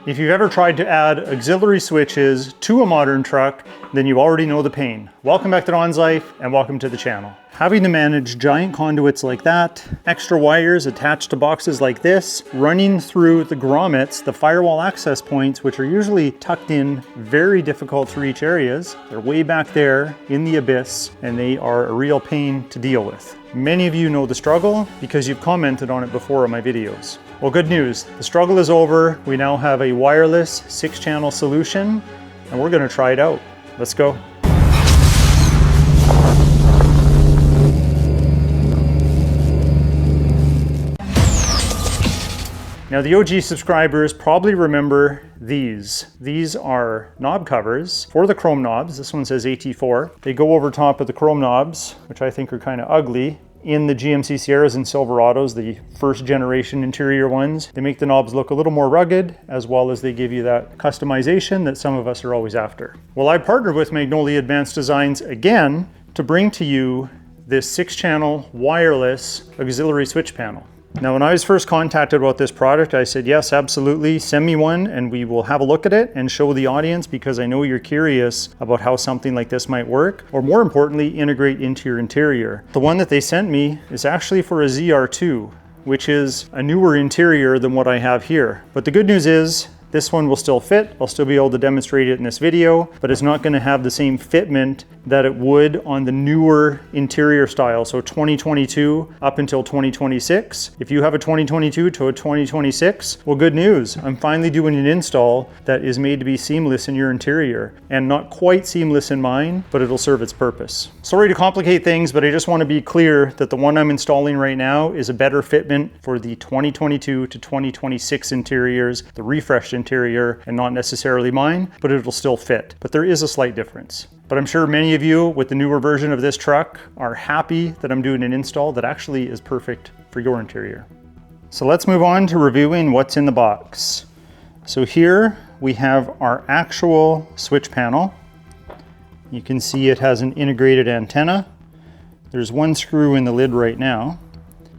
If you've ever tried to add auxiliary switches to a modern truck, then you already know the pain. Welcome back to Donslife and welcome to the channel. Having to manage giant conduits like that, extra wires attached to boxes like this, running through the grommets, the firewall access points, which are usually tucked in very difficult to reach areas. They're way back there in the abyss and they are a real pain to deal with. Many of you know the struggle because you've commented on it before in my videos. Well, good news, the struggle is over. We now have a wireless 6-channel solution and we're gonna try it out. Let's go. Now the OG subscribers probably remember these. These are knob covers for the chrome knobs. This one says AT4. They go over top of the chrome knobs, which I think are kind of ugly. In the GMC Sierras and Silverados, the first generation interior ones, they make the knobs look a little more rugged, as well as they give you that customization that some of us are always after. Well, I partnered with Magnolia Advanced Designs again to bring to you this 6-channel wireless auxiliary switch panel. Now, when I was first contacted about this product, I said, yes, absolutely, send me one and we will have a look at it and show the audience because I know you're curious about how something like this might work, or more importantly, integrate into your interior. The one that they sent me is actually for a ZR2, which is a newer interior than what I have here. But the good news is, this one will still fit. I'll still be able to demonstrate it in this video, but it's not going to have the same fitment that it would on the newer interior style. So 2022 up until 2026. If you have a 2022 to a 2026, well, good news. I'm finally doing an install that is made to be seamless in your interior and not quite seamless in mine, but it'll serve its purpose. Sorry to complicate things, but I just want to be clear that the one I'm installing right now is a better fitment for the 2022 to 2026 interiors, the refreshed interior, and not necessarily mine, but it'll still fit. But there is a slight difference. But I'm sure many of you with the newer version of this truck are happy that I'm doing an install that actually is perfect for your interior. So let's move on to reviewing what's in the box. So here we have our actual switch panel. You can see it has an integrated antenna. There's one screw in the lid right now,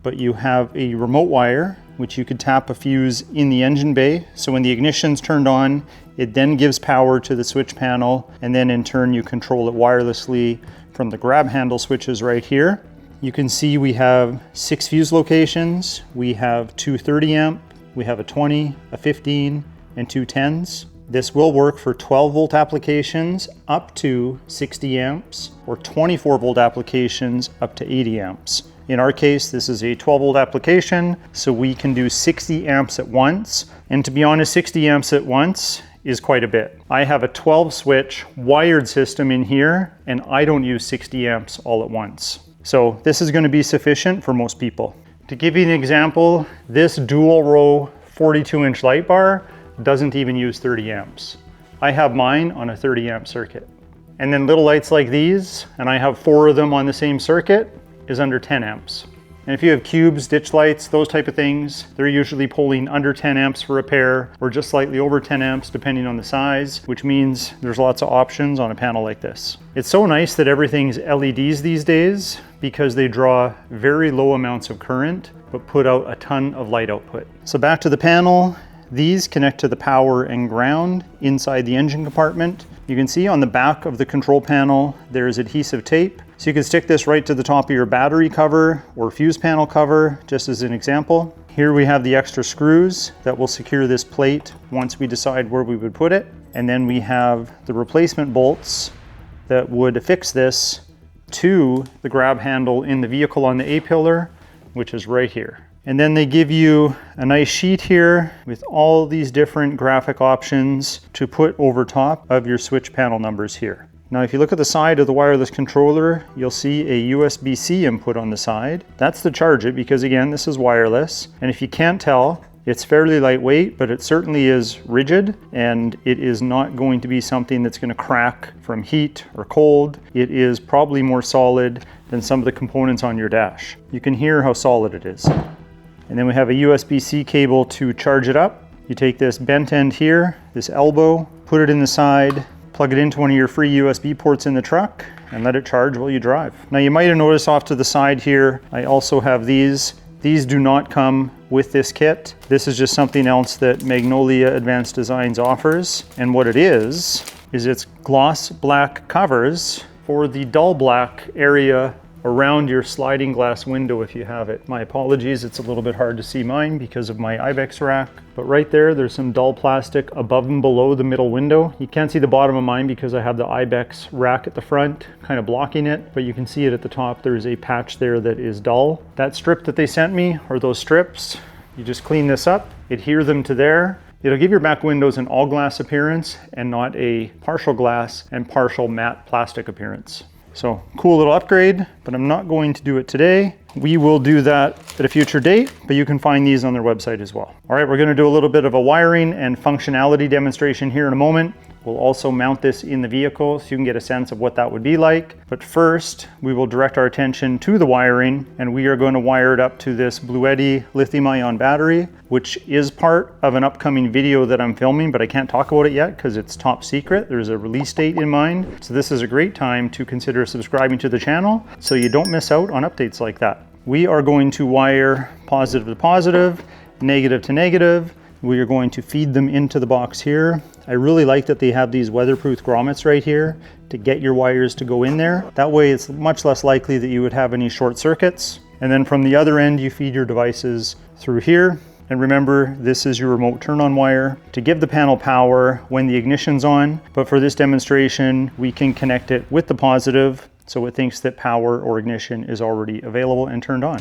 but you have a remote wire which you could tap a fuse in the engine bay. So when the ignition's turned on, it then gives power to the switch panel, and then in turn you control it wirelessly from the grab handle switches right here. You can see we have 6 fuse locations. We have 2 30 amp, we have a 20, a 15, and 2 10s. This will work for 12 volt applications up to 60 amps or 24 volt applications up to 80 amps. In our case, this is a 12 volt application, so we can do 60 amps at once. And to be honest, 60 amps at once is quite a bit. I have a 12 switch wired system in here, and I don't use 60 amps all at once. So this is going to be sufficient for most people. To give you an example, this dual row 42-inch light bar doesn't even use 30 amps. I have mine on a 30 amp circuit. And then little lights like these, and I have 4 of them on the same circuit, is under 10 amps. And if you have cubes, ditch lights, those type of things, they're usually pulling under 10 amps for a pair or just slightly over 10 amps depending on the size, which means there's lots of options on a panel like this. It's so nice that everything's LEDs these days because they draw very low amounts of current but put out a ton of light output. So back to the panel. These connect to the power and ground inside the engine compartment. You can see on the back of the control panel, there's adhesive tape. So you can stick this right to the top of your battery cover or fuse panel cover, just as an example. Here we have the extra screws that will secure this plate once we decide where we would put it. And then we have the replacement bolts that would affix this to the grab handle in the vehicle on the A-pillar, which is right here. And then they give you a nice sheet here with all these different graphic options to put over top of your switch panel numbers here. Now, if you look at the side of the wireless controller, you'll see a USB-C input on the side. That's to charge it because, again, this is wireless. And if you can't tell, it's fairly lightweight, but it certainly is rigid, and it is not going to be something that's going to crack from heat or cold. It is probably more solid than some of the components on your dash. You can hear how solid it is. And then we have a USB-C cable to charge it up. You take this bent end here, this elbow, put it in the side, plug it into one of your free USB ports in the truck, and let it charge while you drive. Now you might have noticed off to the side here, I also have these. These do not come with this kit. This is just something else that Magnolia Advanced Designs offers. And what it is it's gloss black covers for the dull black area around your sliding glass window if you have it. My apologies, it's a little bit hard to see mine because of my ibex rack. But right there's some dull plastic above and below the middle window. You can't see the bottom of mine because I have the ibex rack at the front kind of blocking it, but you can see it at the top. There's a patch there that is dull. That strip that they sent me, or those strips, you just clean this up, adhere them to there. It'll give your back windows an all glass appearance and not a partial glass and partial matte plastic appearance. So cool little upgrade, but I'm not going to do it today. We will do that at a future date, but you can find these on their website as well. All right, we're gonna do a little bit of a wiring and functionality demonstration here in a moment. We'll also mount this in the vehicle so you can get a sense of what that would be like. But first, we will direct our attention to the wiring, and we are going to wire it up to this Bluetti lithium-ion battery, which is part of an upcoming video that I'm filming, but I can't talk about it yet because it's top secret. There's a release date in mind. So this is a great time to consider subscribing to the channel so you don't miss out on updates like that. We are going to wire positive to positive, negative to negative. We are going to feed them into the box here. I really like that they have these weatherproof grommets right here to get your wires to go in there. That way it's much less likely that you would have any short circuits. And then from the other end, you feed your devices through here. And remember, this is your remote turn-on wire to give the panel power when the ignition's on. But for this demonstration, we can connect it with the positive so it thinks that power or ignition is already available and turned on.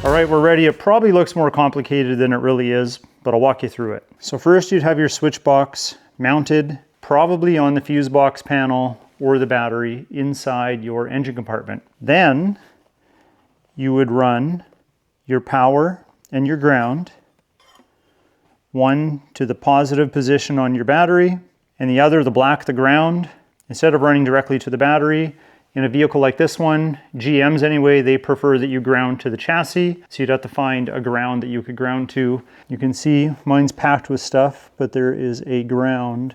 All right, we're ready. It probably looks more complicated than it really is, but I'll walk you through it. So first you'd have your switch box mounted probably on the fuse box panel or the battery inside your engine compartment. Then you would run your power and your ground, one to the positive position on your battery and the other, the black, the ground. Instead of running directly to the battery, in a vehicle like this one, GMs anyway, they prefer that you ground to the chassis. So you'd have to find a ground that you could ground to. You can see mine's packed with stuff, but there is a ground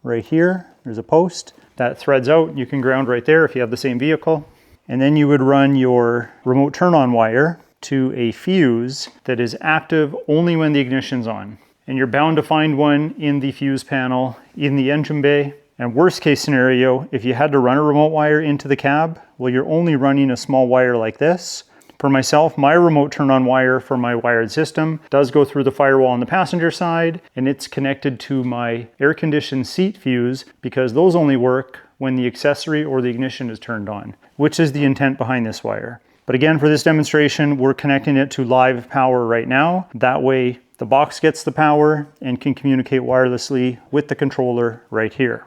right here. There's a post that threads out. You can ground right there if you have the same vehicle. And then you would run your remote turn-on wire to a fuse that is active only when the ignition's on. And you're bound to find one in the fuse panel in the engine bay. And worst case scenario, if you had to run a remote wire into the cab, well, you're only running a small wire like this. For myself, my remote turn-on wire for my wired system does go through the firewall on the passenger side, and it's connected to my air-conditioned seat fuse because those only work when the accessory or the ignition is turned on, which is the intent behind this wire. But again, for this demonstration, we're connecting it to live power right now. That way, the box gets the power and can communicate wirelessly with the controller right here.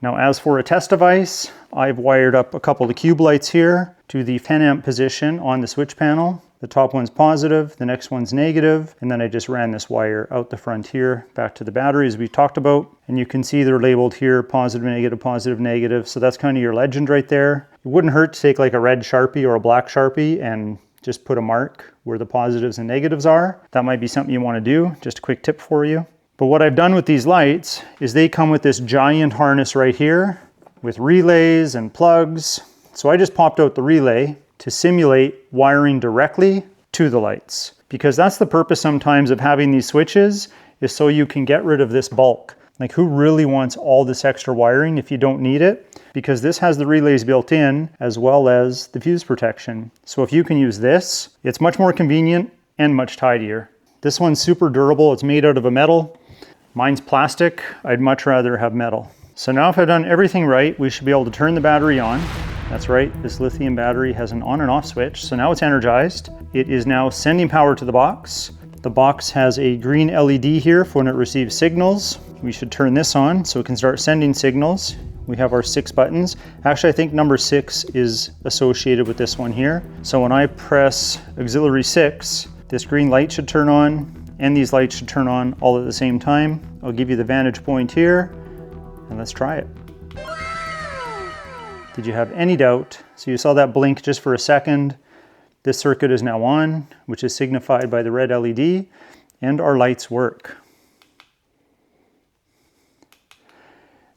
Now, as for a test device, I've wired up a couple of cube lights here to the 10 amp position on the switch panel. The top one's positive, the next one's negative, and then I just ran this wire out the front here back to the battery as we talked about. And you can see they're labeled here, positive, negative, so that's kind of your legend right there. It wouldn't hurt to take like a red Sharpie or a black Sharpie and just put a mark where the positives and negatives are. That might be something you want to do, just a quick tip for you. But what I've done with these lights is they come with this giant harness right here with relays and plugs. So I just popped out the relay to simulate wiring directly to the lights, because that's the purpose sometimes of having these switches, is so you can get rid of this bulk. Like, who really wants all this extra wiring if you don't need it? Because this has the relays built in as well as the fuse protection. So if you can use this, it's much more convenient and much tidier. This one's super durable. It's made out of a metal. Mine's plastic. I'd much rather have metal. So now if I've done everything right, we should be able to turn the battery on. That's right, this lithium battery has an on and off switch. So now it's energized. It is now sending power to the box. The box has a green LED here for when it receives signals. we should turn this on so it can start sending signals. We have our 6 buttons. Actually, I think number 6 is associated with this one here. So when I press auxiliary 6, this green light should turn on and these lights should turn on all at the same time. I'll give you the vantage point here and let's try it. Did you have any doubt? So you saw that blink just for a second. This circuit is now on, which is signified by the red LED, and our lights work.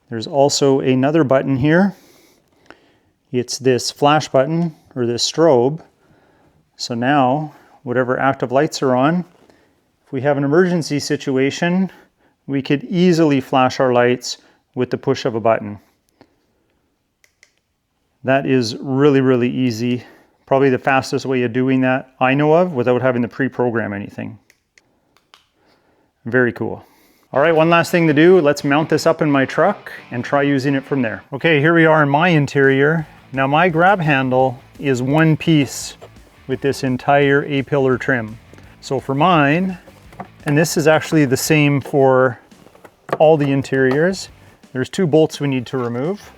There's also another button here. It's this flash button, or this strobe. So now, whatever active lights are on, if we have an emergency situation, we could easily flash our lights with the push of a button. That is really, really easy. Probably the fastest way of doing that I know of without having to pre-program anything. Very cool. All right, one last thing to do. Let's mount this up in my truck and try using it from there. Okay, here we are in my interior. Now my grab handle is one piece with this entire A-pillar trim. So for mine, and this is actually the same for all the interiors, there's 2 bolts we need to remove.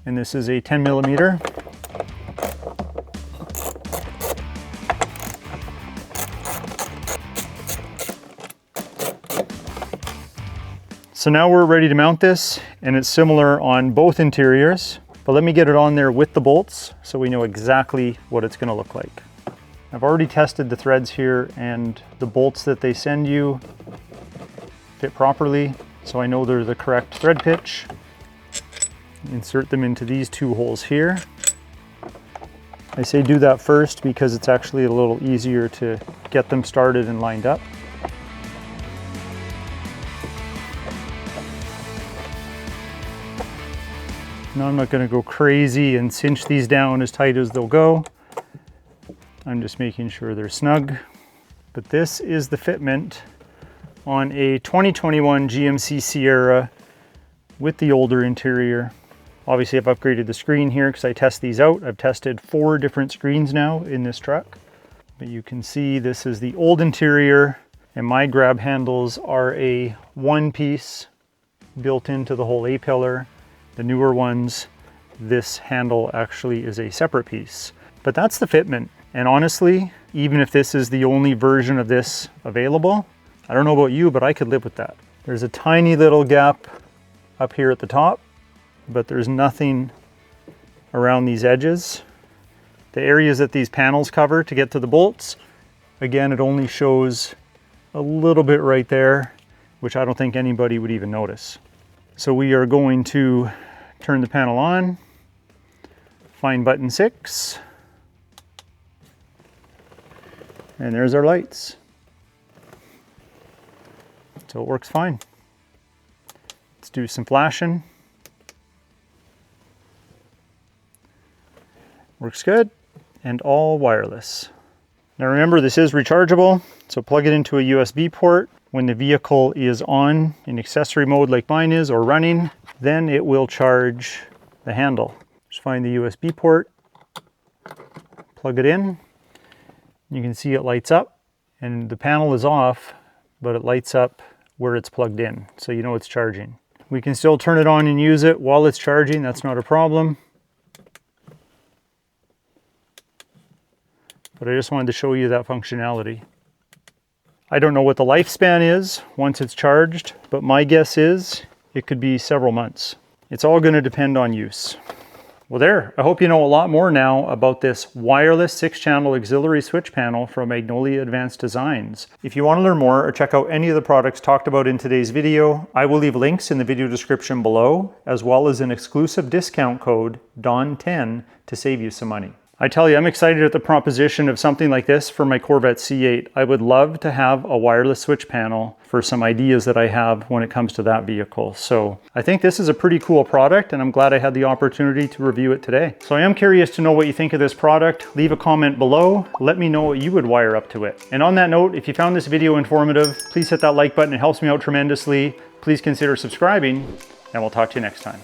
And this is a 10 millimeter. So now we're ready to mount this, and it's similar on both interiors, but let me get it on there with the bolts so we know exactly what it's gonna look like. I've already tested the threads here, and the bolts that they send you fit properly, so I know they're the correct thread pitch. Insert them into these 2 holes here. I say do that first because it's actually a little easier to get them started and lined up. Now I'm not going to go crazy and cinch these down as tight as they'll go. I'm just making sure they're snug. But this is the fitment on a 2021 GMC Sierra with the older interior. Obviously I've upgraded the screen here because I test these out. I've tested 4 different screens now in this truck. But you can see this is the old interior, and my grab handles are a 1 piece built into the whole A-pillar. The newer ones, this handle actually is a separate piece. But that's the fitment. And honestly, even if this is the only version of this available, I don't know about you, but I could live with that. There's a tiny little gap up here at the top, but there's nothing around these edges. The areas that these panels cover to get to the bolts, again, it only shows a little bit right there, which I don't think anybody would even notice. So we are going to turn the panel on, find button 6, and there's our lights. So it works fine. Let's do some flashing. Works good, and all wireless. Now remember, this is rechargeable, so plug it into a USB port. When the vehicle is on in accessory mode like mine is, or running, then it will charge the handle. Just find the USB port, plug it in. You can see it lights up, and the panel is off, but it lights up where it's plugged in, so you know it's charging. We can still turn it on and use it while it's charging, that's not a problem. But I just wanted to show you that functionality. I don't know what the lifespan is once it's charged, but my guess is it could be several months. It's all going to depend on use. Well there, I hope you know a lot more now about this wireless 6-channel auxiliary switch panel from Magnolia Advanced Designs. If you want to learn more or check out any of the products talked about in today's video, I will leave links in the video description below, as well as an exclusive discount code, DON10, to save you some money. I tell you, I'm excited at the proposition of something like this for my Corvette C8. I would love to have a wireless switch panel for some ideas that I have when it comes to that vehicle. So I think this is a pretty cool product, and I'm glad I had the opportunity to review it today. So I am curious to know what you think of this product. Leave a comment below. Let me know what you would wire up to it. And on that note, if you found this video informative, please hit that like button. It helps me out tremendously. Please consider subscribing, and we'll talk to you next time.